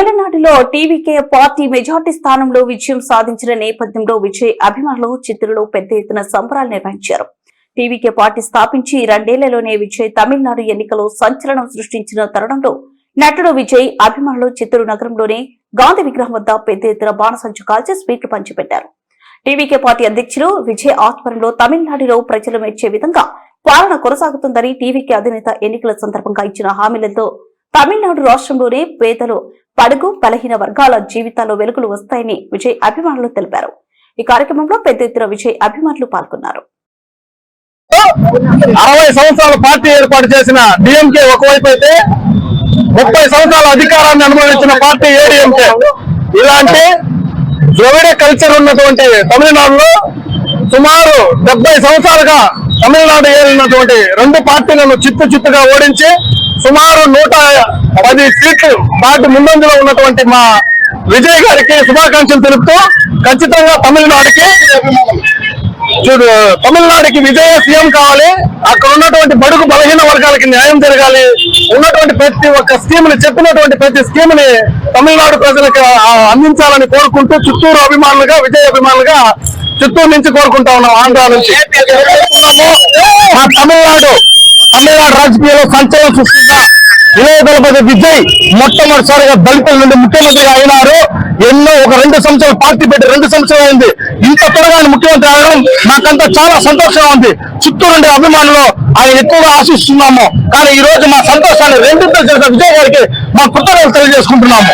తమిళనాడులో TVK party majority స్థానంలో విజయం సాధించిన నేపథ్యంలో విజయ్ అభిమానులు చిత్తూరులో పెద్ద ఎత్తున సంబరాలు నిర్వహించారు. టీవీకే పార్టీ స్థాపించి 2 ఏళ్లలోనే విజయ్ తమిళనాడు ఎన్నికలో సంచలనం సృష్టించిన తరుణంలో నటుడు విజయ్ అభిమానులు చిత్తూరు నగరంలోని గాంధీ విగ్రహం వద్ద పెద్ద ఎత్తున బాణసంచు కాల్చి స్వీట్లు పంచిపెట్టారు. టీవీకే పార్టీ అధ్యక్షుడు విజయ్ ఆధ్వర్యంలో తమిళనాడులో ప్రజలు మెచ్చే విధంగా పాలన కొనసాగుతుందని టీవీకే అధినేత ఎన్నికల సందర్భంగా ఇచ్చిన హామీలతో తమిళనాడు రాష్ట్రంలోనే పేదలు పడుగు బలహీన వర్గాల జీవితాల్లో వెలుగులు వస్తాయని విజయ్ అభిమానులు తెలిపారు. ఈ కార్యక్రమంలో పెద్ద ఎత్తున విజయ్ అభిమానులు పాల్గొన్నారు. 60 సంవత్సరాల పార్టీ ఏర్పాటు చేసిన డిఎంకే ఒకవైపు అయితే 30 సంవత్సరాల అధికారాన్ని అనుభవించిన పార్టీ ఏడీఎంకే. ఇలాంటి ద్రవిడ కల్చర్ ఉన్నటువంటి తమిళనాడులో సుమారు 70 సంవత్సరాలుగా తమిళనాడు ఏలినటువంటి 2 పార్టీలను చిత్తుగా ఓడించి సుమారు 110 సీట్లు దాటి ముందంజలో ఉన్నటువంటి మా విజయ్ గారికి శుభాకాంక్షలు తెలుపుతూ ఖచ్చితంగా తమిళనాడుకి విజయ సీఎం కావాలి. అక్కడ ఉన్నటువంటి బడుగు బలహీన వర్గాలకి న్యాయం జరగాలి. ఉన్నటువంటి ప్రతి ఒక్క స్కీమ్ ని చెప్పినటువంటి ప్రతి స్కీమ్ ని తమిళనాడు ప్రజలకు అందించాలని కోరుకుంటూ చిత్తూరు అభిమానులుగా విజయ్ అభిమానులుగా చిత్తూరు నుంచి కోరుకుంటా ఉన్నాం. ఆంధ్ర నుంచి మా తమిళనాడు రాజకీయాల్లో సంచలనం సృష్టించిన ఇళయ దళపతి విజయ్ మొట్టమొదటిసారిగా దళితుల నుండి ముఖ్యమంత్రిగా అయినారు. ఎన్నో ఒక 2 సంవత్సరాలు పార్టీ పెట్టి 2 సంవత్సరాలు అయింది. ఇంత త్వరగా ముఖ్యమంత్రి అవడం మాకంతా చాలా సంతోషంగా ఉంది. చిత్తూరు నుండి అభిమానులు ఆయన ఎక్కువగా ఆశిస్తున్నాము. కానీ ఈ రోజు మా సంతోషాన్ని రెండింతలు చేసిన విజయ్ గారికి మా కృతజ్ఞతలు తెలియజేసుకుంటున్నాము.